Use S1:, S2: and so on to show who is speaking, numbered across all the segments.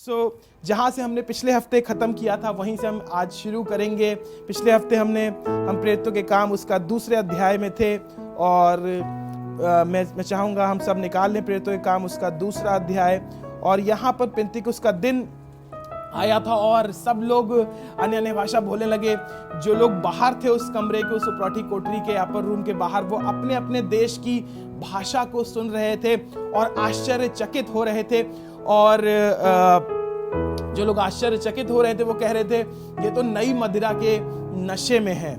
S1: जहाँ से हमने पिछले हफ्ते ख़त्म किया था वहीं से हम आज शुरू करेंगे। पिछले हफ्ते हम प्रेरितों के काम उसका दूसरे अध्याय में थे और मैं चाहूँगा हम सब निकाल लें प्रेरितों के काम उसका दूसरा अध्याय। और यहाँ पर पेंतिकुस्त का दिन आया था और सब लोग अन्य अन्य भाषा बोलने लगे। जो लोग बाहर थे उस कमरे के, उस उपरौठी कोठरी के अपर रूम के बाहर, वो अपने अपने देश की भाषा को सुन रहे थे और आश्चर्यचकित हो रहे थे। और जो लोग आश्चर्यचकित हो रहे थे वो कह रहे थे ये तो नई मदिरा के नशे में है।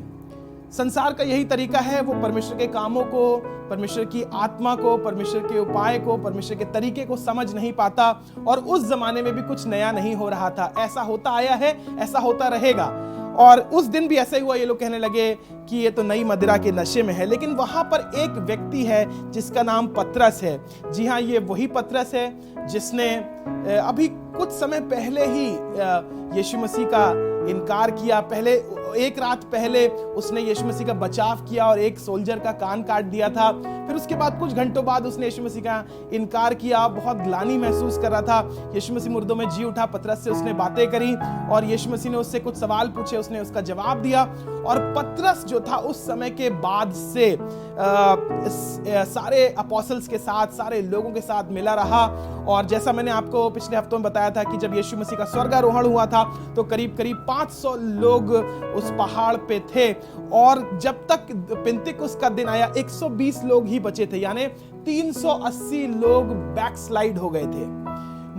S1: संसार का यही तरीका है, वो परमेश्वर के कामों को, परमेश्वर की आत्मा को, परमेश्वर के उपाय को, परमेश्वर के तरीके को समझ नहीं पाता। और उस जमाने में भी कुछ नया नहीं हो रहा था, ऐसा होता आया है, ऐसा होता रहेगा। और उस दिन भी ऐसा ही हुआ, ये लोग कहने लगे कि ये तो नई मदिरा के नशे में है। लेकिन वहां पर एक व्यक्ति है जिसका नाम पतरस है। जी हाँ, ये वही पतरस है जिसने अभी कुछ समय पहले ही यीशु मसीह का इनकार किया। पहले एक रात पहले उसने यीशु मसीह का बचाव किया और एक सोल्जर का कान काट दिया था। फिर उसके बाद कुछ घंटों बाद उसने यीशु मसीह का इनकार किया, बहुत ग्लानि महसूस कर रहा था। यीशु मसीह मुर्दों में जी उठा, पतरस से उसने बातें करी और यीशु मसीह ने उससे कुछ सवाल पूछे, उसने उसका जवाब दिया। और पतरस जो था उस समय के बाद से सारे अपोस्टल्स के साथ, सारे लोगों के साथ मिला रहा। और जैसा मैंने आपको पिछले हफ्तों में बताया था कि जब यीशु मसीह का स्वर्गारोहण हुआ था तो करीब करीब 500 लोग उस पहाड़ पे थे। और जब तक पेंतिकुस्त का दिन आया 120 लोग ही बचे थे, यानी 380 लोग बैकस्लाइड हो गए थे।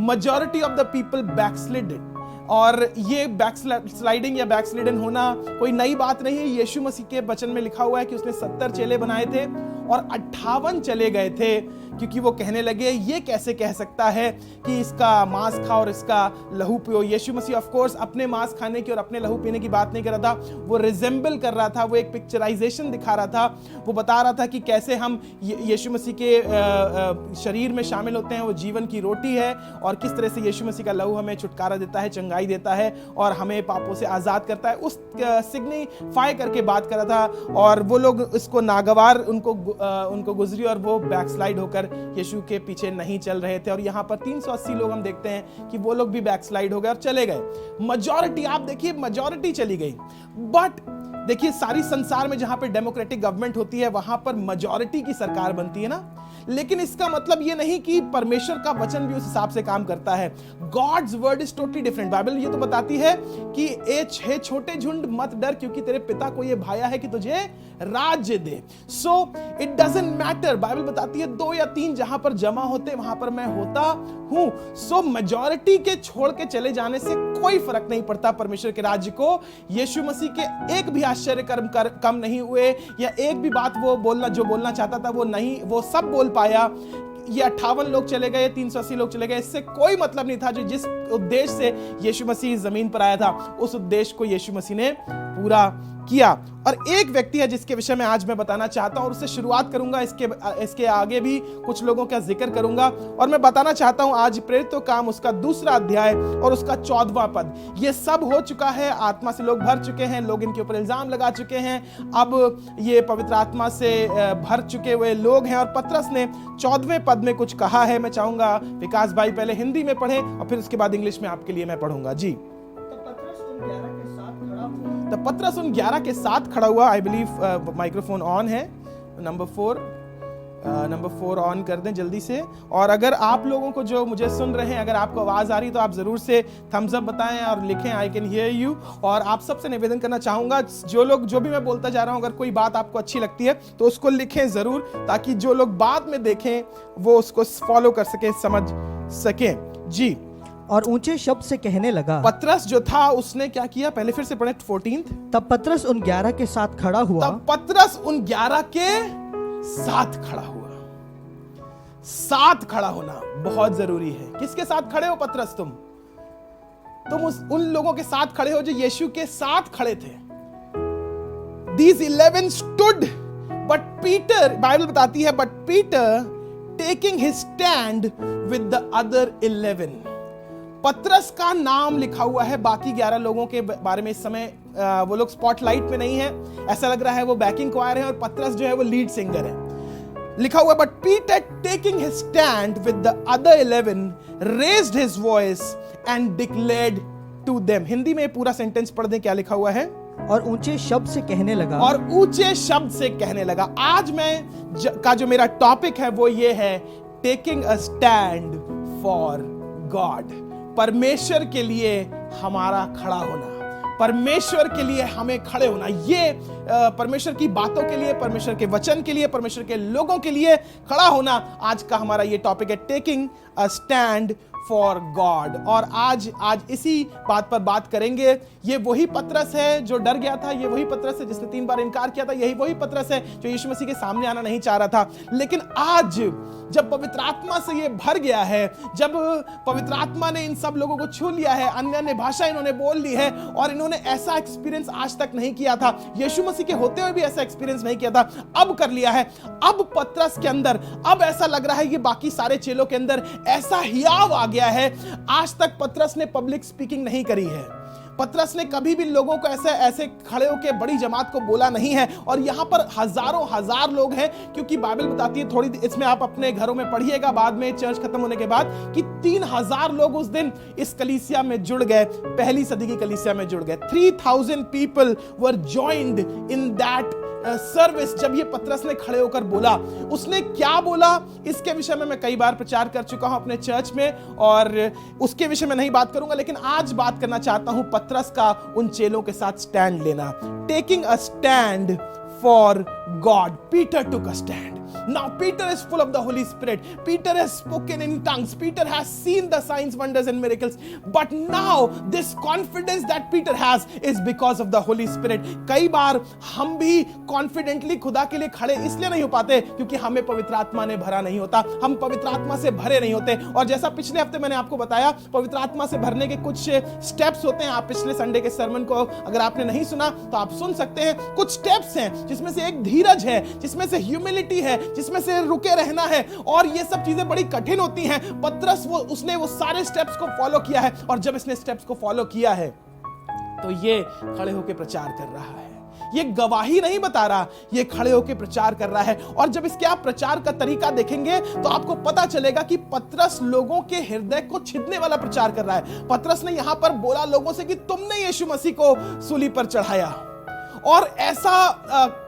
S1: Majority of the people backslided. और ये बैकस्लाइडिंग या बैकस्लिडन होना कोई नई बात नहीं है। यीशु मसीह के वचन में लिखा हुआ है कि उसने 70 चेले बनाए थे और 58 चले गए थे, क्योंकि वो कहने लगे ये कैसे कह सकता है कि इसका मांस खाओ और इसका लहू पियो। यीशु मसीह ऑफ कोर्स अपने मांस खाने की और अपने लहू पीने की बात नहीं कर रहा था, वो रिजेंबल कर रहा था, वो एक पिक्चराइजेशन दिखा रहा था। वो बता रहा था कि कैसे हम यीशु मसीह के शरीर में शामिल होते हैं, वो जीवन की रोटी है, और किस तरह से यीशु मसीह का लहू हमें छुटकारा देता है, चंगाई देता है और हमें पापों से आजाद करता है। उस सिग्निफाई करके बात कर रहा था। और वो लोग इसको नागवार उनको गुजरी और वो बैकस्लाइड होकर यीशु के पीछे नहीं चल रहे थे। और यहाँ पर 380 लोग हम देखते हैं कि वो लोग भी बैकस्लाइड हो गए और चले गए। मेजॉरिटी, आप देखिए मेजॉरिटी चली गई। बट देखिए, सारी संसार में जहां पे डेमोक्रेटिक गवर्नमेंट होती है वहां पर मेजॉरिटी की सरकार बनती है ना। लेकिन इसका मतलब ये नहीं कि परमेश्वर का वचन भी उस हिसाब से काम करता है। God's word is totally different. Bible ये तो बताती है कि ए छोटे झुंड मत डर, क्योंकि तेरे पिता को ये भाया है कि तुझे राज्य दे। So it doesn't matter. Bible बताती है 2 या 3 जहां पर जमा होते वहां पर मैं होता हूं। सो मेजॉरिटी के छोड़ के चले जाने से कोई फर्क नहीं पड़ता परमेश्वर के राज्य को। यीशु मसीह के एक भी आश्चर्य कर्म कम नहीं हुए, या एक भी बात वो बोलना चाहता था वो सब बोल पाया। ये 58 लोग चले गए, 380 लोग चले गए, इससे कोई मतलब नहीं था। जो जिस उद्देश्य से यीशु मसीह जमीन पर आया था उस उद्देश्य को यीशु मसीह ने पूरा किया। और एक व्यक्ति है जिसके विषय में आज मैं बताना चाहता हूं और उससे शुरुआत करूंगा। इसके आगे भी कुछ लोगों का जिक्र करूंगा। और मैं बताना चाहता हूं आज प्रेरितों काम उसका दूसरा अध्याय और उसका 14वां पद। ये सब हो चुका है, आत्मा से लोग भर चुके हैं, लोग इनके ऊपर इल्जाम लगा चुके हैं। अब ये पवित्र आत्मा से भर चुके हुए लोग हैं। और पतरस ने 14वें पद में कुछ कहा है। मैं चाहूंगा विकास भाई पहले हिंदी में पढ़े और फिर उसके बाद इंग्लिश में आपके लिए मैं पढ़ूंगा। जी। तब पतरस उन 11 के साथ खड़ा हुआ। आई बिलीव माइक्रोफोन ऑन है। नंबर 4 ऑन कर दें जल्दी से। और अगर आप लोगों को जो मुझे सुन रहे हैं, अगर आपको आवाज आ रही तो आप जरूर से थम्स अप बताएं और लिखें आई कैन हियर यू। और आप सबसे निवेदन करना चाहूंगा, जो भी मैं बोलता जा रहा हूं, अगर कोई बात आपको अच्छी लगती है तो उसको लिखें जरूर, ताकि जो लोग बाद में देखें वो उसको फॉलो कर सकें, समझ सकें। जी।
S2: और ऊंचे शब्द से कहने लगा।
S1: पतरस जो था उसने क्या किया, पहले फिर से पढ़े 14।
S2: तब पतरस उन 11 के साथ खड़ा हुआ।
S1: तब पतरस उन 11 के साथ खड़ा हुआ। साथ खड़ा होना बहुत जरूरी है। किसके साथ खड़े हो पतरस? तुम उन लोगों के साथ खड़े हो जो यीशु के साथ खड़े थे। These 11 stood, but Peter, Bible बताती है, but Peter taking his stand with the other 11. पतरस का नाम लिखा हुआ है। बाकी 11 लोगों के बारे में इस समय वो लोग स्पॉटलाइट में नहीं है। ऐसा लग रहा है वो बैकिंग क्वायर है और पतरस जो है वो लीड सिंगर है। लिखा हुआ, but Peter taking his stand with the other 11 raised his voice and declared to them. Hindi में पूरा सेंटेंस पढ़ दें, क्या लिखा हुआ है?
S2: और ऊंचे शब्द से कहने लगा।
S1: और ऊंचे शब्द से कहने लगा। आज का जो मेरा टॉपिक है वो ये है, taking a stand for God. परमेश्वर के लिए हमारा खड़ा होना, परमेश्वर के लिए हमें खड़े होना, ये परमेश्वर की बातों के लिए, परमेश्वर के वचन के लिए, परमेश्वर के लोगों के लिए खड़ा होना, आज का हमारा ये टॉपिक है, taking a stand for God. और आज इसी बात पर बात करेंगे। ये वही पतरस है जो डर गया था, ये वही पतरस है जिसने 3 बार इनकार किया था, यही वही पतरस है जो यीशु मसीह के सामने आना नहीं चाह रहा था। लेकिन आज जब पवित्र आत्मा से ये भर गया है, जब पवित्र आत्मा ने इन सब लोगों को छू लिया है, अन्य अन्य भाषा इन्होंने बोल ली है, और इन्होंने ऐसा एक्सपीरियंस आज तक नहीं किया था, यीशु मसीह के होते हुए भी ऐसा एक्सपीरियंस नहीं किया था, अब कर लिया है। अब पतरस के अंदर अब ऐसा लग रहा है कि बाकी सारे चेलों के अंदर ऐसा हियाव आ गया है। आज तक पतरस ने पब्लिक स्पीकिंग नहीं करी है, पतरस ने कभी भी लोगों को ऐसे खड़े होकर बड़ी जमात को बोला नहीं है, और यहां पर हजारों हजार लोग हैं, क्योंकि बाइबल बताती है, थोड़ी इसमें आप अपने घरों में पढ़िएगा बाद में चर्च खत्म होने के बाद, कि 3000 लोग उस दिन इस कलीसिया में जुड़ गए, पहली सदी की कलीसिया में जुड़ गए। 3000 people were joined in that service. जब ये पतरस ने खड़े होकर बोला, उसने क्या बोला इसके विषय में मैं कई बार प्रचार कर चुका हूं अपने चर्च में, और उसके विषय में नहीं बात करूंगा, लेकिन आज बात करना चाहता हूं पतरस का उन चेलों के साथ स्टैंड लेना। Taking a stand for God. Peter took a stand. Now Peter is full of the Holy Spirit. Peter has spoken in tongues. Peter has seen the signs, wonders and miracles. But now this confidence that Peter has is because of the Holy Spirit. कई बार हम भी confidently खुदा के लिए खड़े इसलिए नहीं हो पाते क्योंकि हमें पवित्र आत्मा ने भरा नहीं होता, हम पवित्र आत्मा से भरे नहीं होते। और जैसा पिछले हफ्ते मैंने आपको बताया, पवित्र आत्मा से भरने के कुछ स्टेप्स होते हैं। आप पिछले संडे के सर्मन को अगर आपने नहीं सुना तो आप सुन सकते हैं। कुछ स्टेप्स हैं जिसमें से एक धीरज है, जिसमें से ह्यूमिलिटी है, जिसमें से रुके रहना है, और ये सब चीजें बड़ी कठिन होती हैं। पतरस उसने वो सारे स्टेप्स को फॉलो किया है, और जब इसने स्टेप्स को फॉलो किया है तो ये खड़े होकर प्रचार कर रहा है। ये गवाही नहीं बता रहा, ये खड़े होकर प्रचार कर रहा है। और जब इसके आप प्रचार का तरीका देखेंगे तो आपको पता चलेगा कि पतरस लोगों के हृदय को छिदने वाला प्रचार कर रहा है। पतरस ने यहां पर बोला लोगों से कि तुमने यीशु मसीह को सूली पर चढ़ाया, और ऐसा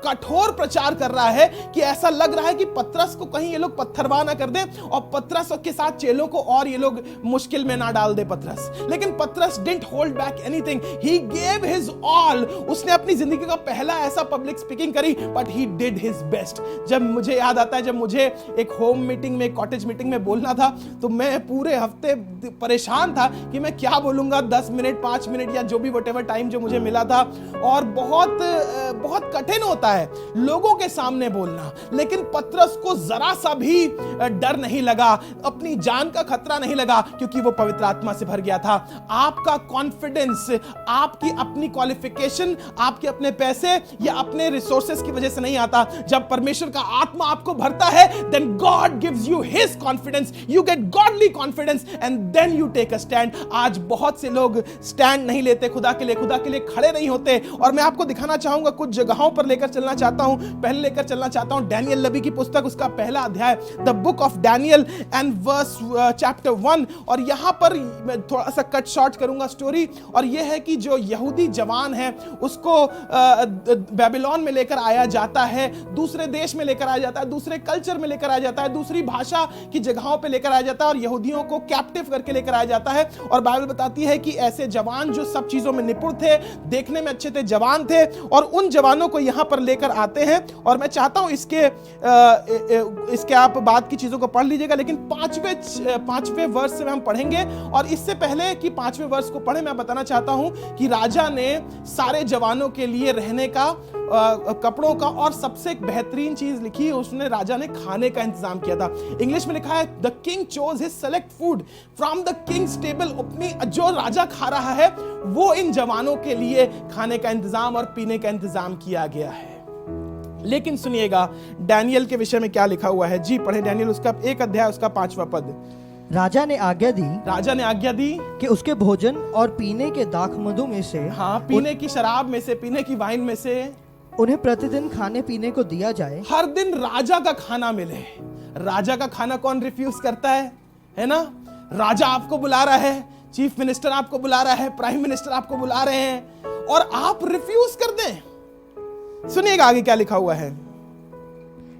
S1: कठोर प्रचार कर रहा है कि ऐसा लग रहा है कि पतरस को कहीं ये लोग पत्थरवा ना कर दें, और पतरस के साथ चेलों को और ये लोग मुश्किल में ना डाल दे पतरस। लेकिन पतरस didn't hold back anything, he gave his all. उसने अपनी जिंदगी का पहला ऐसा पब्लिक स्पीकिंग करी, but he did his best. जब मुझे याद आता है, जब मुझे एक होम मीटिंग में, कॉटेज मीटिंग में बोलना था, तो मैं पूरे हफ्ते परेशान था कि मैं क्या बोलूंगा, 10 मिनट 5 मिनट या जो भी व्हाटएवर टाइम जो मुझे मिला था। और बहुत कठिन होता है लोगों के सामने बोलना, लेकिन पतरस को जरा सा भी डर नहीं लगा, अपनी जान का खतरा नहीं लगा, क्योंकि वो पवित्र आत्मा से भर गया था। आपका कॉन्फिडेंस आपकी अपनी क्वालिफिकेशन, आपके अपने पैसे या अपने रिसोर्सेस की वजह से नहीं आता। जब परमेश्वर का आत्मा आपको भरता है, then God gives you his confidence, you get godly confidence, and then you take a stand. आज बहुत से लोग स्टैंड नहीं लेते खुदा के लिए खड़े नहीं होते। और मैं आपको दिखाना चाहूंगा, कुछ जगहों पर लेकर चलना चाहता हूं। पहले लेकर चलना चाहता हूं डैनियल नबी की पुस्तक, उसका पहला अध्याय, the book of Daniel and verse chapter 1। और यहां पर मैं थोड़ा सा कट शॉर्ट करूंगा स्टोरी, और यह है कि जो यहूदी जवान है उसको बेबीलोन में लेकर आया जाता है, दूसरे देश में लेकर आया जाता है, दूसरे कल्चर में लेकर आया जाता है, दूसरी भाषा की जगहों पर लेकर आया जाता है, और यहूदियों को कैप्टिव करके लेकर आया जाता है। और बाइबल बताती है कि ऐसे जवान जो सब चीजों में निपुण थे, देखने में अच्छे थे, जवान थे, और उन जवानों को यहां पर लेकर आते हैं। और मैं चाहता हूं इसके आप बाद की चीजों को पढ़ लीजिएगा, लेकिन पांचवें वर्ष से हम पढ़ेंगे। और इससे पहले कि 5वें वर्ष को पढ़े, मैं बताना चाहता हूं कि राजा ने सारे जवानों के लिए रहने का, कपड़ों का, और सबसे बेहतरीन चीज लिखी, उसने राजा ने खाने का इंतजाम किया था। इंग्लिश में लिखा है, the king chose his select food from the Kings table. अपनी जो राजा खा रहा है वो इन जवानों के लिए खाने का इंतजाम और पीने का इंतजाम किया गया है। लेकिन सुनिएगा डैनियल के विषय में क्या लिखा हुआ है। जी पढ़े डैनियल, उसका 1 अध्याय, उसका 5वां पद।
S2: राजा ने आज्ञा दी
S1: कि
S2: उसके भोजन और पीने के दाखमधु में से,
S1: हाँ, पीने की शराब में से, पीने की वाइन में से
S2: उन्हें प्रतिदिन खाने पीने को दिया जाए।
S1: हर दिन राजा का खाना मिले। राजा का खाना कौन रिफ्यूज करता है ना? राजा आपको बुला रहा है चीफ मिनिस्टर आपको बुला रहा है, प्राइम मिनिस्टर आपको बुला रहे हैं और आप रिफ्यूज कर दें। सुनिएगा आगे क्या लिखा हुआ है।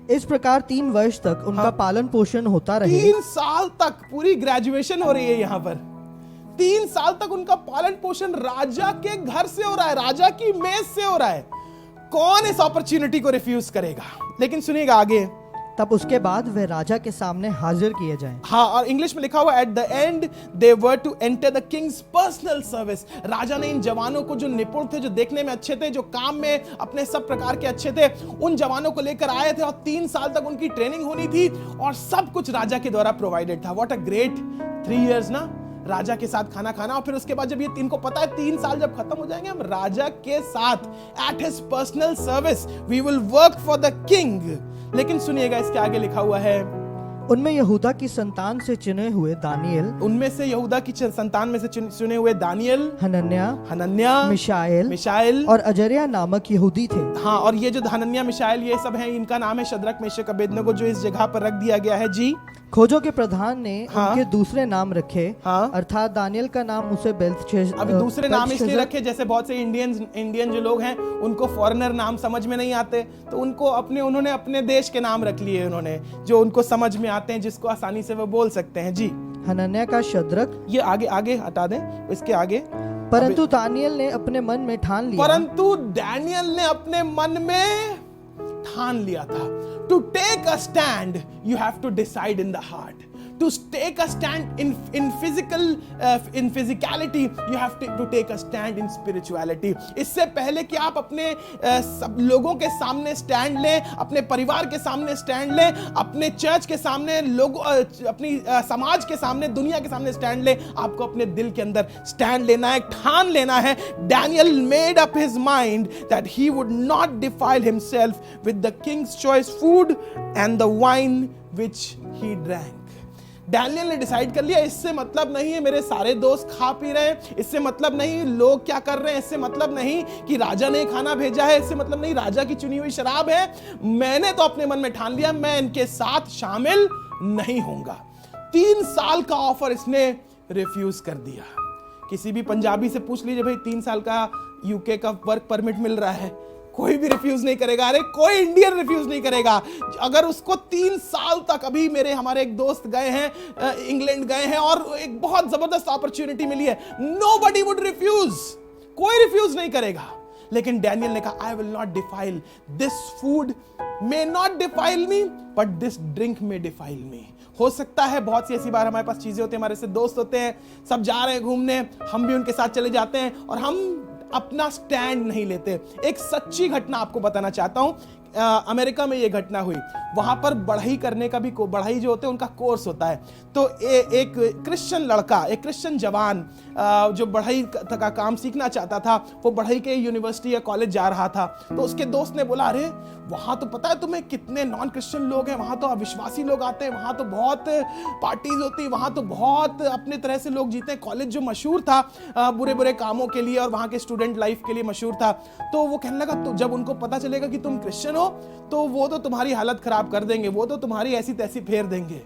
S2: इस प्रकार 3 वर्ष तक उनका पालन पोषण होता रहे।
S1: 3 साल तक, पूरी ग्रेजुएशन हो रही है यहां पर। 3 साल तक उनका पालन पोषण राजा के घर से हो रहा है, राजा की मेज से हो रहा है। कौन इस अपॉर्चुनिटी को रिफ्यूज करेगा? लेकिन सुनिएगा आगे,
S2: तब उसके बाद वह राजा के सामने हाजिर किए जाएं।
S1: हाँ, और इंग्लिश में लिखा हुआ at the end they were to enter the king's personal service. राजा ने इन जवानों को, जो निपुण थे, जो देखने में अच्छे थे, जो काम में अपने सब प्रकार के अच्छे थे, उन जवानों को लेकर आए थे और 3 साल तक उनकी ट्रेनिंग होनी थी और सब कुछ राजा के द्वारा प्रोवाइडेड था। व्हाट अ ग्रेट 3 इयर्स ना, राजा के साथ खाना खाना। और फिर उसके बाद जब ये इनको पता है 3 साल जब खत्म हो जाएंगे, हम राजा के साथ at his personal service we will work for the king. लेकिन सुनिएगा इसके आगे लिखा हुआ है,
S2: उनमें यहूदा की संतान से चुने हुए दानियल,
S1: उनमें से यहूदा की संतान में से चुने हुए दानियल,
S2: हनन्याह,
S1: मिशाएल
S2: और अजर्या नामक यहूदी थे।
S1: हाँ, और ये जो हनन्याह, मिशाएल, ये सब हैं, इनका नाम है शद्रक, मेशक, अबेदनगो, जो इस जगह पर रख दिया गया है। जी,
S2: खोजों के प्रधान ने
S1: हाँ,
S2: उनके दूसरे नाम रखे।
S1: हाँ,
S2: अर्थात दानियल का नाम उसे
S1: अभी दूसरे नाम इसलिए रखे, जैसे बहुत से इंडियन जो लोग हैं उनको फॉरेनर नाम समझ में नहीं आते, तो उनको उन्होंने अपने देश के नाम रख लिए, उन्होंने जो उनको समझ में आते हैं, जिसको आसानी से वो बोल सकते हैं। जी,
S2: हनन्याह का शद्रक,
S1: ये आगे हटा दें, इसके आगे।
S2: परंतु दानियल ने अपने मन में ठान लिया,
S1: परंतु डैनियल ने अपने मन में ठान लिया था। To take a stand you have to decide in the heart. To take a stand in physicality, you have to take a stand in spirituality. इससे पहले कि आप अपने सब लोगों के सामने स्टैंड लें, अपने परिवार के सामने स्टैंड लें, अपने चर्च के सामने, लोगों, अपनी समाज के सामने, दुनिया के सामने स्टैंड लें, आपको अपने दिल के अंदर स्टैंड लेना है, ठान लेना है। Daniel made up his mind that he would not defile himself with the king's choice food and the wine which he drank. Daniel ने डिसाइड कर लिया, इससे मतलब नहीं है मेरे सारे दोस्त खा पी रहे हैं, इससे मतलब नहीं लोग क्या कर रहे हैं, इससे मतलब नहीं कि राजा ने खाना भेजा है, इससे मतलब नहीं राजा की चुनी हुई शराब है। मैंने तो अपने मन में ठान लिया, मैं इनके साथ शामिल नहीं होऊंगा। 3 साल का ऑफर इसने रिफ्यूज कर दिया। किसी भी पंजाबी से पूछ लीजिए, भाई 3 साल का यूके का वर्क परमिट मिल रहा है, कोई भी रिफ्यूज नहीं करेगा। अरे कोई इंडियन रिफ्यूज नहीं करेगा। अगर उसको 3 साल तक, अभी हमारे एक दोस्त गए हैं, इंग्लैंड गए हैं और एक बहुत जबरदस्त अपॉर्चुनिटी मिली है, नोबडी वुड रिफ्यूज, कोई रिफ्यूज नहीं करेगा। लेकिन डैनियल ने कहा, I will not defile this food, may not defile me but this drink may defile me. हो सकता है बहुत सी ऐसी बार हमारे पास चीजें होती हैं, हमारे से दोस्त होते हैं, सब जा रहे हैं घूमने, हम भी उनके साथ चले जाते हैं और हम अपना स्टैंड नहीं लेते। एक सच्ची घटना आपको बताना चाहता हूं। अमेरिका में ये घटना हुई। वहां पर बढ़ई करने का भी, बढ़ई जो होते हैं उनका कोर्स होता है। तो एक क्रिश्चियन लड़का, एक क्रिश्चियन जवान जो बढ़ई का काम सीखना चाहता था, वो बढ़ई के यूनिवर्सिटी या कॉलेज जा रहा था। तो उसके दोस्त ने बोला, अरे वहां तो पता है तुम्हें कितने नॉन क्रिश्चियन लोग हैं, वहां तो अविश्वासी लोग आते हैं, वहां तो बहुत पार्टीज होती है, वहां तो बहुत अपने तरह से लोग जीते हैं। कॉलेज जो मशहूर था बुरे बुरे कामों के लिए और वहां के स्टूडेंट लाइफ के लिए मशहूर था। तो वो कहने लगा, तो जब उनको पता चलेगा कि तुम क्रिश्चियन हो तो वो तो तुम्हारी हालत खराब कर देंगे, वो तो तुम्हारी ऐसी तैसी फेर देंगे।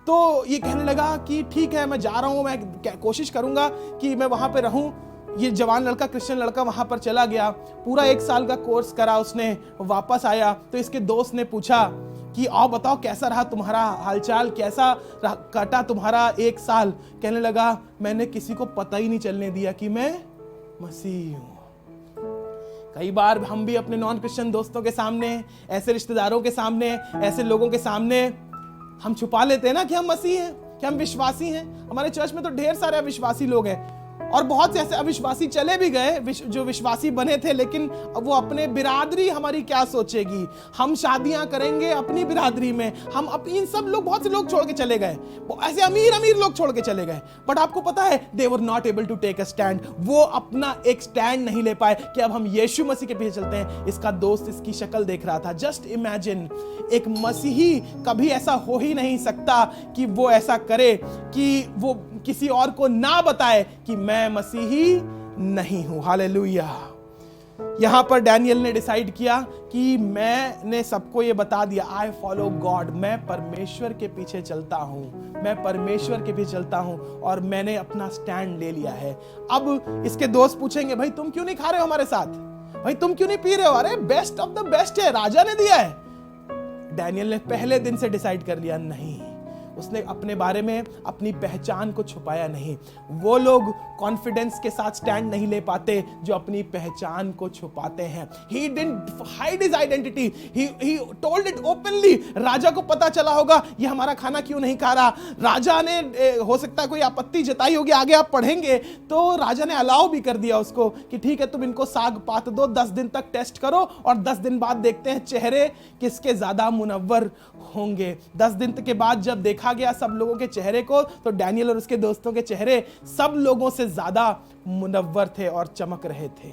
S1: तो ये कहने लगा कि ठीक है, मैं जा रहा हूं, मैं कोशिश करूंगा कि मैं वहां पे रहूं। ये जवान लड़का, क्रिश्चियन लड़का वहां पर चला गया, पूरा 1 साल का कोर्स करा उसने, वापस आया तो इसके दोस्त ने पूछा कि आओ बताओ कैसा रहा तुम्हारा हालचाल, कैसा कटा तुम्हारा 1 साल। कहने लगा, मैंने किसी को पता ही नहीं चलने दिया कि मैं मसीह हूं। कई बार हम भी अपने नॉन क्रिश्चियन दोस्तों के सामने, ऐसे रिश्तेदारों के सामने, ऐसे लोगों के सामने हम छुपा लेते हैं ना कि हम मसीह हैं, कि हम विश्वासी हैं। हमारे चर्च में तो ढेर सारे अविश्वासी लोग हैं और बहुत से ऐसे अविश्वासी चले भी गए जो विश्वासी बने थे, लेकिन वो अपने बिरादरी हमारी क्या सोचेगी, हम शादियां करेंगे अपनी बिरादरी में, हम इन सब लोग, बहुत से लोग छोड़ के चले गए, ऐसे अमीर लोग छोड़ के चले गए। बट आपको पता है, they were not able to take a stand. वो अपना एक स्टैंड नहीं ले पाए कि अब हम यीशु मसीह के पीछे चलते हैं। इसका दोस्त इसकी शक्ल देख रहा था। जस्ट इमेजिन, एक मसीही कभी ऐसा हो ही नहीं सकता कि वो ऐसा करे कि वो किसी और को ना बताए कि मैं मसीही नहीं हूं। हालेलुया। यहां पर डैनियल ने डिसाइड किया कि मैंने सबको ये बता दिया, आई फॉलो गॉड, मैं परमेश्वर के पीछे चलता हूं, मैं परमेश्वर के पीछे चलता हूं और मैंने अपना स्टैंड ले लिया है। अब इसके दोस्त पूछेंगे, भाई तुम क्यों नहीं खा रहे हो हमारे साथ, भाई तुम क्यों नहीं पी रहे हो? अरे बेस्ट ऑफ द बेस्ट है, राजा ने दिया है। डैनियल ने पहले दिन से डिसाइड कर लिया, नहीं, उसने अपने बारे में अपनी पहचान को छुपाया नहीं। वो लोग कॉन्फिडेंस के साथ स्टैंड नहीं ले पाते जो अपनी पहचान को छुपाते हैं। He didn't hide his identity. He told it openly. राजा को पता चला होगा ये हमारा खाना क्यों नहीं खा रहा। राजा ने हो सकता है कोई आपत्ति जताई होगी, आगे आप पढ़ेंगे तो राजा ने अलाउ भी कर दिया उसको कि ठीक है तुम इनको साग पात दो, 10 दिन तक टेस्ट करो और 10 दिन बाद देखते हैं चेहरे किसके ज्यादा मुनव्वर होंगे। 10 दिन के बाद जब देखा गया सब लोगों के चेहरे को, तो डैनियल और उसके दोस्तों के चेहरे सब लोगों से ज्यादा मुनव्वर थे और चमक रहे थे।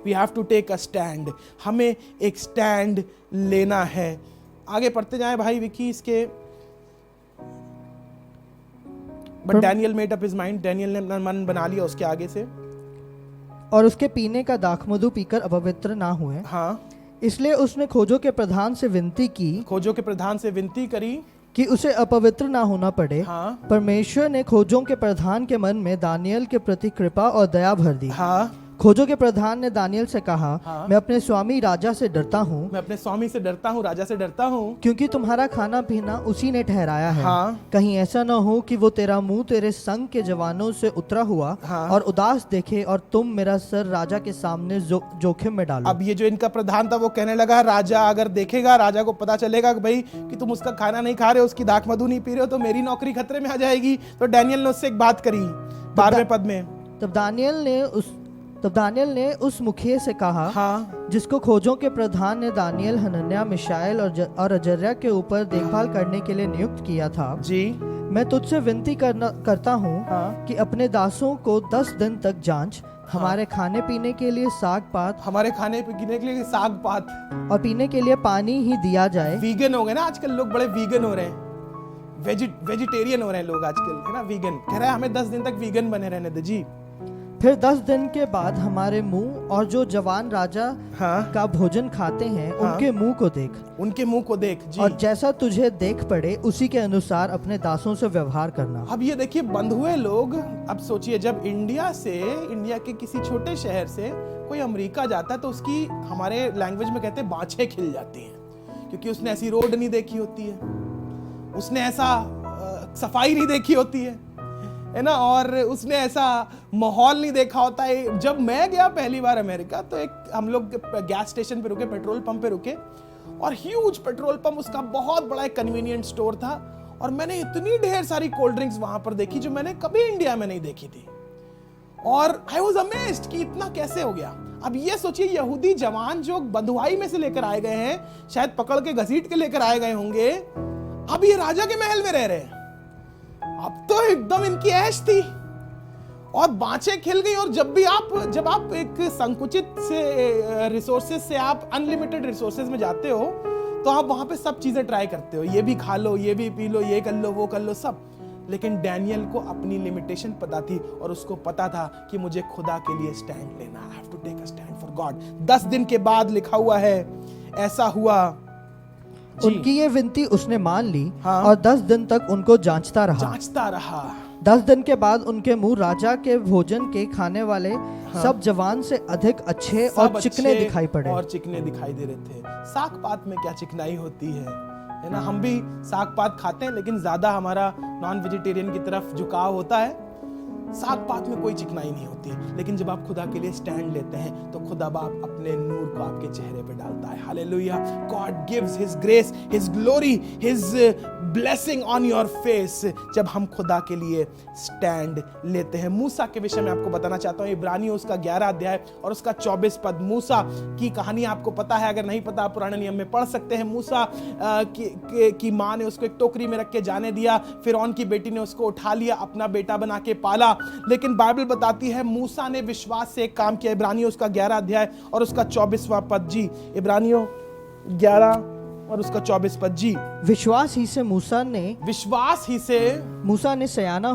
S1: We have to take a stand. हमें एक स्टैंड लेना है। आगे पढ़ते जाएं भाई विकी इसके। But Daniel made up his mind, Daniel ने अपना मन बना लिया उसके आगे से,
S2: और उसके पीने का दाखमधु पीकर अपवित्र ना हुए।
S1: हाँ,
S2: इसलिए उसने खोजों के प्रधान से विनती की,
S1: खोजों के प्रधान से विनती करी
S2: कि उसे अपवित्र ना होना पड़े।
S1: हाँ,
S2: परमेश्वर ने खोजों के प्रधान के मन में दानियल के प्रति कृपा और दया भर दी।
S1: हाँ,
S2: खोजों के प्रधान ने दानियल से कहा,
S1: हाँ।
S2: मैं अपने स्वामी राजा से डरता हूँ,
S1: मैं अपने स्वामी से डरता हूँ, राजा से डरता हूँ,
S2: क्योंकि तुम्हारा खाना पीना उसी ने ठहराया है।
S1: हाँ।
S2: कहीं ऐसा न हो कि वो तेरा मुंह तेरे संग के जवानों से उतरा हुआ
S1: हाँ।
S2: और उदास देखे और तुम मेरा सर राजा के सामने जोखिम में डालो।
S1: अब ये जो इनका प्रधान था वो कहने लगा, राजा अगर देखेगा, राजा को पता चलेगा कि भाई कि तुम उसका खाना नहीं खा रहे हो, उसकी दाख मधु नहीं पी रहे हो, तो मेरी नौकरी खतरे में आ जाएगी। तो डैनियल ने उससे एक बात करी 12वें पद में।
S2: तब दानियल ने उस मुखिए से कहा,
S1: हाँ,
S2: जिसको खोजों के प्रधान ने दानियल, हनन्याह, मिशाएल और अजर्या के ऊपर देखभाल करने के लिए नियुक्त किया था,
S1: जी,
S2: मैं तुझसे विनती करता हूँ
S1: हाँ,
S2: कि अपने दासों को 10 दिन तक जांच, हमारे खाने पीने के लिए साग पात,
S1: हमारे खाने पीने के लिए साग पात
S2: और पीने के लिए पानी ही दिया जाए।
S1: वीगन हो गए ना आजकल लोग, बड़े वीगन हो रहे हैं, वेजिटेरियन हो रहे हैं लोग आजकल, है ना। वीगन कह रहा है हमें 10 दिन तक वीगन बने रहने दे जी।
S2: फिर 10 दिन के बाद हमारे मुंह और जो जवान राजा
S1: हाँ,
S2: का भोजन खाते हैं उनके मुंह को देख,
S1: उनके मुंह को देख जी।
S2: और जैसा तुझे देख पड़े उसी के अनुसार अपने दासों से व्यवहार करना।
S1: अब ये देखिए बंधुए लोग, अब सोचिए जब इंडिया के किसी छोटे शहर से कोई अमेरिका जाता है तो उसकी, हमारे लैंग्वेज में कहते हैं, बाछें खिल जाती हैं, क्योंकि उसने ऐसी रोड नहीं देखी होती है, उसने ऐसा सफाई नहीं देखी होती है ना, और उसने ऐसा माहौल नहीं देखा होता है। जब मैं गया पहली बार अमेरिका तो एक हम लोग गैस स्टेशन पे रुके, पेट्रोल पंप पे रुके, और ह्यूज पेट्रोल पंप, उसका बहुत बड़ा एक कन्वीनियंट स्टोर था, और मैंने इतनी ढेर सारी कोल्ड ड्रिंक्स वहां पर देखी जो मैंने कभी इंडिया में नहीं देखी थी, और आई वाज अमेज्ड कि इतना कैसे हो गया। अब ये सोचिए यहूदी जवान जो बंधुआई में से लेकर आए गए हैं, शायद पकड़ के घसीट के लेकर आए गए होंगे, अब ये राजा के महल में रह रहे हैं। अब तो एकदम इनकी ऐश थी और बाँछें खिल गई। और जब आप एक संकुचित से रिसोर्सेज से आप अनलिमिटेड रिसोर्सेज में जाते हो तो आप वहां पे सब चीजें ट्राई करते हो, ये भी खा लो, ये भी पी लो, ये कर लो, वो कर लो, सब। लेकिन डैनियल को अपनी लिमिटेशन पता थी और उसको पता था कि मुझे खुदा के लिए स्टैंड लेना, I have to take a stand for God. 10 दिन के बाद लिखा हुआ है ऐसा हुआ।
S2: उनकी ये विनती उसने मान ली,
S1: हाँ।
S2: और 10 दिन तक उनको जांचता रहा। 10 दिन के बाद उनके मुंह राजा के भोजन के खाने वाले सब जवान से अधिक अच्छे और चिकने दिखाई पड़े।
S1: और चिकने दिखाई दे रहे थे। साग पात में क्या चिकनाई होती है ना। हम भी साग पात खाते हैं लेकिन ज्यादा हमारा नॉन वेजिटेरियन की तरफ झुकाव होता है। साग पात में कोई चिकनाई नहीं होती, लेकिन जब आप खुदा के लिए स्टैंड लेते हैं तो खुदा बाप अपने नूर को आपके चेहरे पे डालता है। Hallelujah. God gives his grace, his glory, his blessing on your face जब हम खुदा के लिए स्टैंड लेते हैं। मूसा के विषय में आपको बताना चाहता हूं, इब्रानियों उसका 11 अध्याय और उसका 24 पद। मूसा की कहानी आपको पता है, अगर नहीं पता आप पुराने नियम में पढ़ सकते हैं। मूसा की माँ ने उसको एक टोकरी में रख के जाने दिया, फिरौन की बेटी ने उसको उठा लिया, अपना बेटा बना के पाला। लेकिन बाइबल बताती है मूसा ने विश्वास से एक काम किया। इब्रानियों उसका 11 अध्याय और उसका 24वां पद जी। इब्रानियों 11 और उसका 24 पद जी।
S2: विश्वास ही से मूसा ने सयाना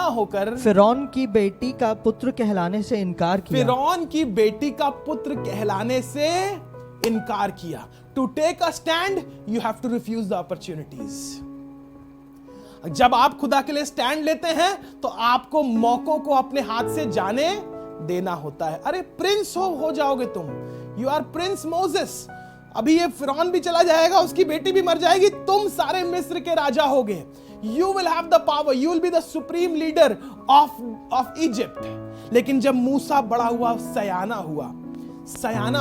S2: होकर फिरौन की बेटी का पुत्र कहलाने से इनकार किया।
S1: फिरौन की बेटी का पुत्र कहलाने से इनकार किया। To take a stand you have to refuse the opportunities. जब आप खुदा के लिए स्टैंड लेते हैं तो आपको मौकों को अपने हाथ से जाने देना होता है। अरे प्रिंस हो जाओगे तुम। You are prince Moses. अभी ये फिरौन भी चला जाएगा, उसकी बेटी भी मर जाएगी, तुम सारे मिस्र के राजा होगे। You will have the power, you will be the supreme leader of Egypt. लेकिन जब मूसा बड़ा हुआ, सयाना हुआ, सयाना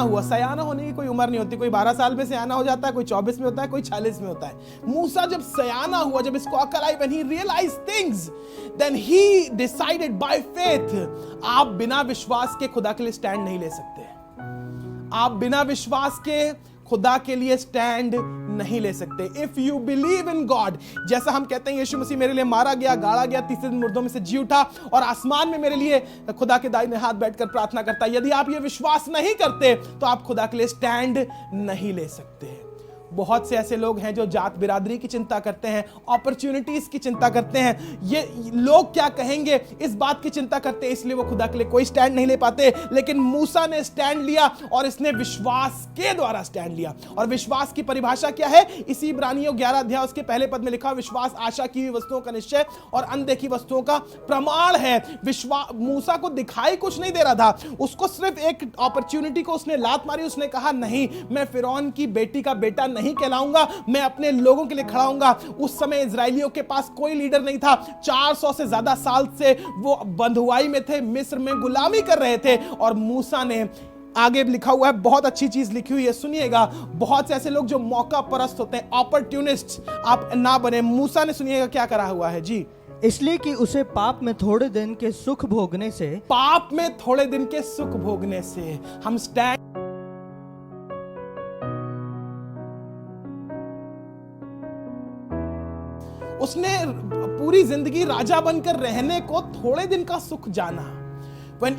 S1: होने की कोई उम्र नहीं होती। कोई 12 साल में सयाना हो जाता है, कोई 24 में होता है, कोई 40 में होता है। मूसा जब सयाना हुआ, जब इसको अकल आई, when he realized things, then he decided by faith। आप बिना विश्वास के खुदा के लिए स्टैंड नहीं ले सकते। आप बिना विश्वास के खुदा के लिए स्टैंड नहीं ले सकते। If you believe in God, जैसा हम कहते हैं यीशु मसीह मेरे लिए मारा गया, गाड़ा गया, तीसरे दिन मुर्दों में से जी उठा और आसमान में मेरे लिए खुदा के दाहिने हाथ बैठकर प्रार्थना करता है। यदि आप ये विश्वास नहीं करते तो आप खुदा के लिए स्टैंड नहीं ले सकते। बहुत से ऐसे लोग हैं जो जात बिरादरी की चिंता करते हैं, अपॉर्चुनिटीज की चिंता करते हैं, ये लोग क्या कहेंगे इस बात की चिंता करते हैं, इसलिए वो खुदा के लिए कोई स्टैंड नहीं ले पाते। लेकिन मूसा ने स्टैंड लिया और इसने विश्वास के द्वारा स्टैंड लिया। और विश्वास की परिभाषा क्या है? इसी इब्रानियों 11 अध्याय उसके पहले पद में लिखा, विश्वास आशा की हुई वस्तुओं का निश्चय और अनदेखी वस्तुओं का प्रमाण है। विश्वास मूसा को दिखाई कुछ नहीं दे रहा था, उसको सिर्फ एक अपॉर्चुनिटी को उसने लात मारी। उसने कहा नहीं, मैं फिरौन की बेटी का बेटा नहीं कहलाऊंगा, मैं अपने लोगों के लिए खड़ा हूंगा। उस समय इजरायलियों के पास कोई लीडर नहीं था। 400 से ज्यादा साल से वो बंधुआई में थे, मिस्र में गुलामी कर रहे थे। और मूसा ने, आगे लिखा हुआ है, बहुत अच्छी चीज लिखी हुई है, सुनिएगा। बहुत से ऐसे लोग जो मौका परस्त होते हैं, अपॉर्चुनिस्ट आप ना बने। मूसा ने, सुनिएगा क्या करा हुआ है जी।
S2: इसलिए कि उसे पाप में थोड़े दिन के सुख भोगने से
S1: हम स्टैंड, उसने पूरी जिंदगी राजा बनकर रहने को थोड़े दिन का सुख जाना। When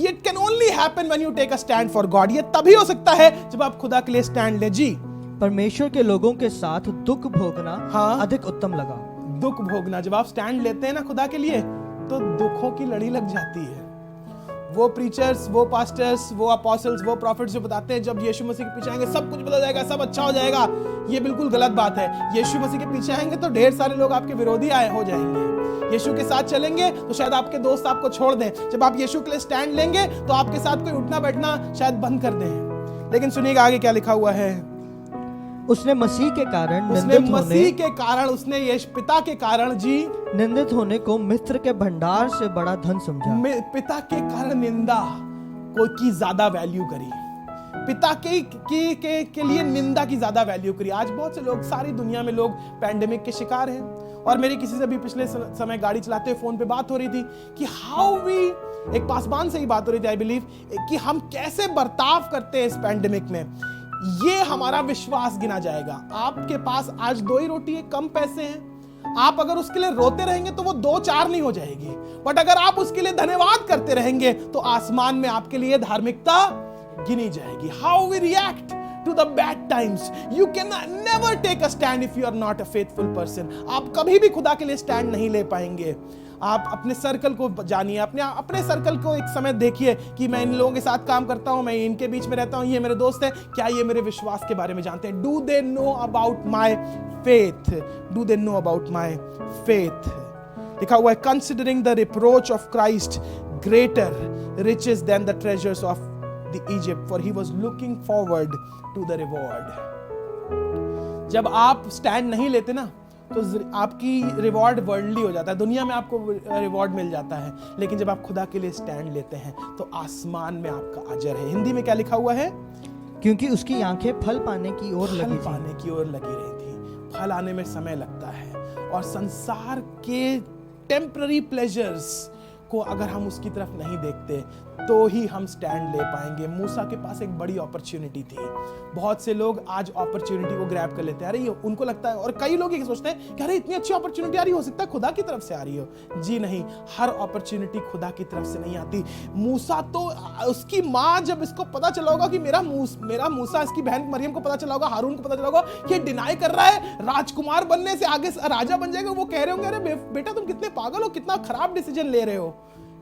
S1: it can only happen when you take a stand for God। ये तभी हो सकता है जब आप खुदा के लिए स्टैंड ले जी।
S2: परमेश्वर के लोगों के साथ दुख भोगना अधिक उत्तम लगा।
S1: दुख भोगना, जब आप स्टैंड लेते हैं ना खुदा के लिए, तो दुखों की लड़ी लग जाती है। वो प्रीचर्स, वो पास्टर्स, वो अपोस्टल्स, वो प्रॉफिट्स जो बताते हैं जब यीशु मसीह के पीछे आएंगे सब कुछ बदल जाएगा, सब अच्छा हो जाएगा, ये बिल्कुल गलत बात है। यीशु मसीह के पीछे आएंगे तो ढेर सारे लोग आपके विरोधी हो जाएंगे। यीशु के साथ चलेंगे तो शायद आपके दोस्त आपको छोड़ दें। जब आप यीशु के लिए स्टैंड लेंगे तो आपके साथ कोई उठना बैठना शायद बंद कर दें। लेकिन सुनिएगा आगे क्या लिखा हुआ है।
S2: उसने मसीह के कारण,
S1: उसने यीशु पिता के कारण जी
S2: निंदित होने को मिस्र के भंडार से बड़ा धन समझा।
S1: पिता के कारण निंदा कोई की ज्यादा वैल्यू करी, पिता के लिए निंदा की ज्यादा वैल्यू करी। आज बहुत से लोग, सारी दुनिया में लोग पैंडेमिक के शिकार हैं। और मेरी किसी से भी पिछले समय गाड़ी चलाते हुए फोन पे बात हो रही थी कि हाउ वी, एक पासवान से ही बात हो रही थी आई बिलीव, कि हम कैसे बर्ताव करते हैं इस पैंडेमिक में, ये हमारा विश्वास गिना जाएगा। आपके पास आज 2 ही रोटी है, कम पैसे हैं, आप अगर उसके लिए रोते रहेंगे तो वो 2-4 नहीं हो जाएगी। बट अगर आप उसके लिए धन्यवाद करते रहेंगे तो आसमान में आपके लिए धार्मिकता गिनी जाएगी। How we react to the bad times, you can never take a stand if you are not a faithful person। आप कभी भी खुदा के लिए स्टैंड नहीं ले पाएंगे। आप अपने सर्कल को जानिए, अपने सर्कल को एक समय देखिए कि मैं इन लोगों के साथ काम करता हूं, मैं इनके बीच में रहता हूं, ये मेरे दोस्त हैं, क्या ये मेरे विश्वास के बारे में जानते हैं? Do they know about my faith? Do they know about my faith? लिखा हुआ है, considering the reproach of Christ greater riches than the treasures of the Egypt, for he was looking forward to the reward। जब आप stand नहीं लेते ना तो आपकी रिवॉर्ड वर्ल्डली हो जाता है, दुनिया में आपको रिवॉर्ड मिल जाता है। लेकिन जब आप खुदा के लिए स्टैंड लेते हैं तो आसमान में आपका अजर है। हिंदी में क्या लिखा हुआ है?
S2: क्योंकि उसकी आंखें फल पाने की ओर लगी
S1: रही थी। फल आने में समय लगता है और संसार के टेम्पररी प्लेजर्स को अगर हम उसकी तरफ नहीं देखते तो ही हम स्टैंड ले पाएंगे। मूसा के पास एक बड़ी अपॉर्चुनिटी थी। बहुत से लोग आज अपॉर्चुनिटी को ग्रैब कर लेते हैं, अरे ये उनको लगता है, और कई लोग ये सोचते हैं कि अरे इतनी अच्छी अपॉर्चुनिटी आ रही, हो सकता है खुदा की तरफ से आ रही हो। जी नहीं, हर अपॉर्चुनिटी खुदा की तरफ से नहीं आती। मूसा तो, उसकी माँ जब इसको पता चला होगा कि मेरा मूसा, इसकी बहन मरियम को पता चला होगा, हारून को पता चला होगा कि डिनाई कर रहा है राजकुमार बनने से, आगे राजा बन जाएगा, वो कह रहे होंगे अरे बेटा तुम कितने पागल हो, कितना खराब डिसीजन ले रहे हो,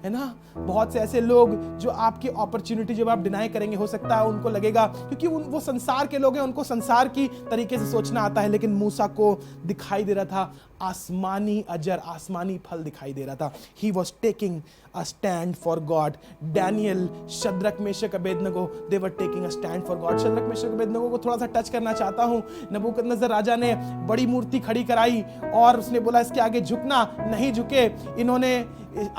S1: है ना। बहुत से ऐसे लोग जो आपकी अपॉर्चुनिटी जब आप डिनाई करेंगे, हो सकता है उनको लगेगा, क्योंकि वो संसार के लोग हैं, उनको संसार की तरीके से सोचना आता है, लेकिन मूसा को दिखाई दे रहा था आसमानी अजर, आसमानी फल दिखाई दे रहा था। He was taking a stand for God. Daniel, Shadrach, Meshach, Abednego, they were taking a stand for God. Shadrach, Meshach, Abednego को थोड़ा सा टच करना चाहता हूं। नबूकदनेस्सर राजा ने बड़ी मूर्ति खड़ी कराई और उसने बोला इसके आगे झुकना, नहीं झुके। इन्होंने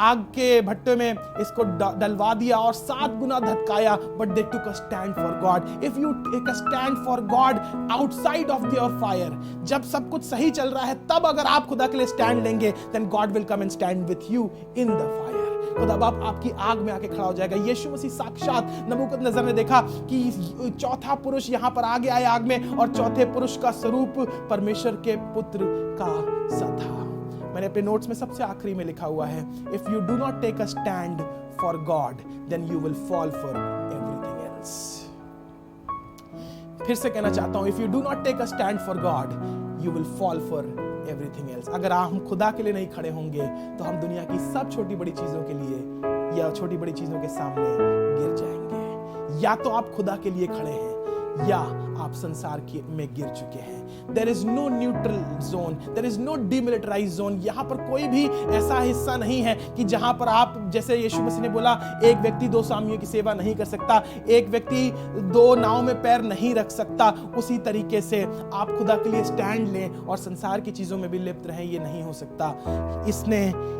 S1: आग के भट्टे में इसको डलवा दिया और 7 गुना धतकाया, but they took a stand for God. If you take a stand for God outside of your fire, जब सब कुछ सही चल रहा है, तब अगर आप खुदा के लिए स्टैंड लेंगे, then God will come and stand with you in the fire. खुदा बाप आपकी आग में आके खड़ा हो जाएगा। यीशु मसीह साक्षात नबूकदनेस्सर ने देखा कि चौथा पुरुष यहां पर आगे आए आग में, और चौथे पुरुष का स्वरूप परमेश्वर के पुत्र का सा था। मैंने अपने नोट्स में सबसे आखिरी में लिखा हुआ है, if you do not take a stand for God then you will fall for everything else. फिर से कहना चाहता हूं, if you do not take a stand for God you will fall for everything else. अगर हम खुदा के लिए नहीं खड़े होंगे तो हम दुनिया की सब छोटी बड़ी चीजों के लिए या छोटी बड़ी चीजों के सामने गिर जाएंगे। या तो आप खुदा के लिए खड़े हैं या आप संसार में गिर चुके हैं। There is no neutral zone, there is no demilitarized zone। यहाँ पर कोई भी ऐसा हिस्सा नहीं है कि जहाँ पर आप, जैसे यीशु मसीह ने बोला, एक व्यक्ति 2 स्वामियों की सेवा नहीं कर सकता, एक व्यक्ति 2 नाव में पैर नहीं रख सकता। उसी तरीके से आप खुदा के लिए स्टैंड लें और संसार की चीजों में भी लिप्त रहें, ये नहीं हो सकता।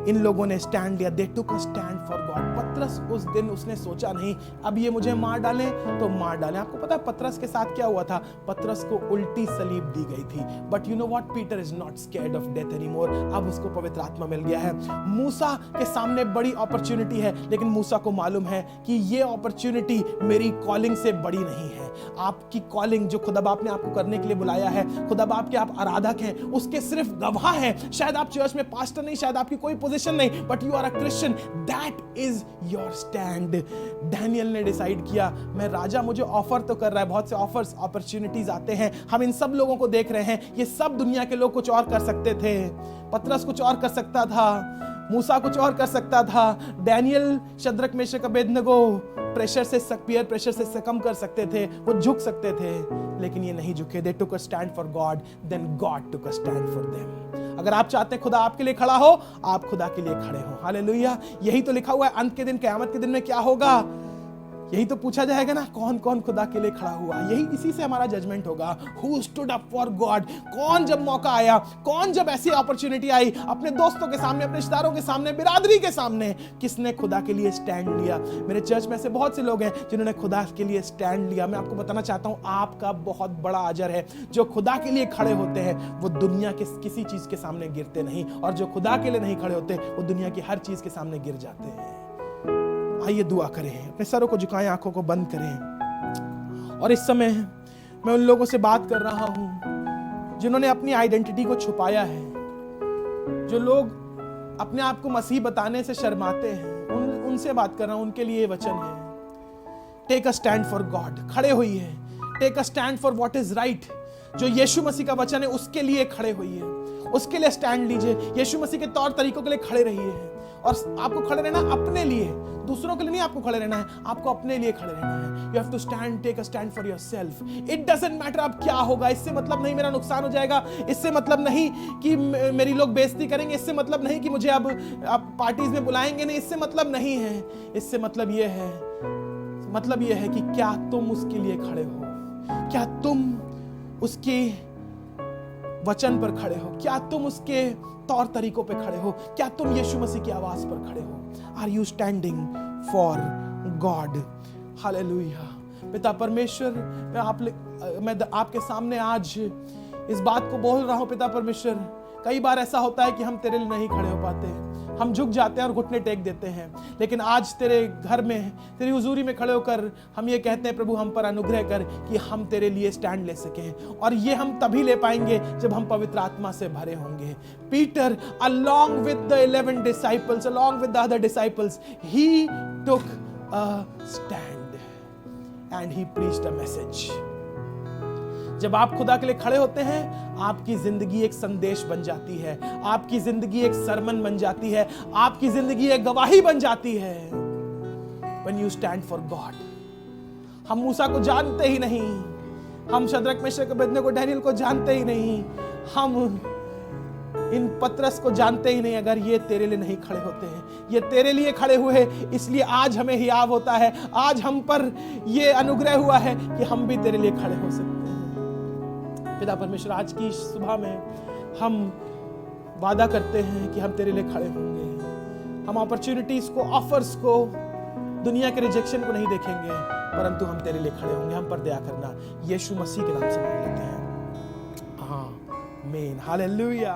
S1: इन लोगों ने स्टैंड लिया, they took a stand for God। पतरस उस दिन उसने सोचा नहीं अब ये मुझे मार डालें तो मार डालें। आपको पता है पतरस के साथ क्या हुआ था? पतरस को उल्टी सलीब दी गई थी। But you know what, Peter is not scared of death anymore. अब उसको पवित्र आत्मा मिल गया है। मूसा के सामने बड़ी अपॉर्चुनिटी है, लेकिन मूसा को मालूम है कि ये अपॉर्चुनिटी मेरी कॉलिंग से बड़ी नहीं है। आपकी कॉलिंग जो खुदा बाप ने आपको करने के लिए बुलाया है, खुदा बाप के आप आराधक हैं, उसके सिर्फ गवाह हैं। शायद आप चर्च में पास्टर नहीं, शायद आपकी कोई पोजीशन नहीं, but you are a Christian, that is your stand. Daniel ने डिसाइड किया, मैं राजा मुझे ऑफर तो कर रहा है, बहुत से ऑफर्स अपॉर्चुनिटीज आते हैं, हम इन सब लोगों को देख रहे हैं, ये सब दुनिया के लोग कुछ और कर सकते थे। पतरस कुछ और कर सकता था, मूसा कुछ और कर सकता था, Daniel, Shadrach, Meshach, Abednego pressure से पीयर प्रेशर से सकम कर सकते थे, वो झुक सकते थे, लेकिन ये नहीं झुके। They took a stand for God, then God took a stand for them. अगर आप चाहते हैं खुदा आपके लिए खड़ा हो, आप खुदा के लिए खड़े हो। हालेलुया। यही तो लिखा हुआ है, अंत के दिन, क़यामत के दिन में क्या होगा, यही तो पूछा जाएगा ना, कौन कौन खुदा के लिए खड़ा हुआ। यही इसी से हमारा जजमेंट होगा। Who stood up for God, कौन जब मौका आया, कौन जब ऐसी अपॉर्चुनिटी आई, अपने दोस्तों के सामने, अपने रिश्तेदारों के सामने, बिरादरी के सामने, किसने खुदा के लिए स्टैंड लिया। मेरे चर्च में ऐसे बहुत से लोग हैं जिन्होंने खुदा के लिए स्टैंड लिया। मैं आपको बताना चाहता हूं, आपका बहुत बड़ा अजर है। जो खुदा के लिए खड़े होते हैं वो दुनिया के किसी चीज के सामने गिरते नहीं, और जो खुदा के लिए नहीं खड़े होते वो दुनिया की हर चीज के सामने गिर जाते हैं। आइए दुआ करें, अपने सरों को झुकाएं, आंखों को बंद करें। और इस समय मैं उन लोगों से बात कर रहा हूं जिन्होंने अपनी आइडेंटिटी को छुपाया है, जो लोग अपने आप को मसीह बताने से शर्माते हैं, उनसे बात कर रहा हूं। उनके लिए वचन है, take a stand for God, खड़े हुई है। Take a stand for what is right. जो यीशु मसीह का वचन है उसके लिए खड़े हुई है, उसके लिए स्टैंड लीजिए। यीशु मसीह के तौर तरीकों के लिए खड़े रहिए। और आपको खड़े रहना अपने लिए, दूसरों के लिए नहीं आपको खड़े रहना है, आपको अपने लिए खड़े रहना है। You have to stand, take a stand for yourself. It doesn't matter अब क्या होगा, इससे मतलब नहीं मेरा नुकसान हो जाएगा, इससे मतलब नहीं कि मेरी लोग बेइज्जती करेंगे, इससे मतलब नहीं कि मुझे अब पार्टीज में बुलाएंगे नहीं, इससे मतलब नहीं है। इससे मतलब ये है कि क्या तुम उसके लिए खड़े हो, क्या तुम उसके वचन पर खड़े हो, क्या तुम उसके तौर तरीकों पे खड़े हो, क्या तुम यीशु मसीह की आवाज पर खड़े हो। Are you standing for God. Hallelujah. पिता परमेश्वर, मैं आपके सामने आज इस बात को बोल रहा हूं। पिता परमेश्वर, कई बार ऐसा होता है कि हम तेरे लिए नहीं खड़े हो पाते, हम झुक जाते हैं और घुटने टेक देते हैं। लेकिन आज तेरे घर में, तेरी हुजूरी में खड़े होकर हम ये कहते हैं, प्रभु हम पर अनुग्रह कर कि हम तेरे लिए स्टैंड ले सकें। और ये हम तभी ले पाएंगे जब हम पवित्र आत्मा से भरे होंगे। Peter along with the 11 disciples, along with the other disciples, he took a stand and he preached a message. जब आप खुदा के लिए खड़े होते हैं, आपकी जिंदगी एक संदेश बन जाती है, आपकी जिंदगी एक सरमन बन जाती है, आपकी जिंदगी एक गवाही बन जाती है। When you stand for God. हम मूसा को जानते ही नहीं, हम शद्रक मेशक अबेदनगो डैनियल को जानते ही नहीं, हम इन पतरस को जानते ही नहीं अगर ये तेरे लिए नहीं खड़े होते हैं। ये तेरे लिए खड़े हुए, इसलिए आज हमें हियाव होता है, आज हम पर ये अनुग्रह हुआ है कि हम भी तेरे लिए खड़े हो सकते हैं। पिता परमेश्वर, आज की सुबह में हम वादा करते हैं कि हम तेरे लिए खड़े होंगे। हम अपॉर्चुनिटीज को, ऑफर्स को, दुनिया के रिजेक्शन को नहीं देखेंगे, परंतु हम तेरे लिए खड़े होंगे। हम पर दया करना, यीशु मसीह के नाम से मांग लेते हैं, आमीन, हालेलुया।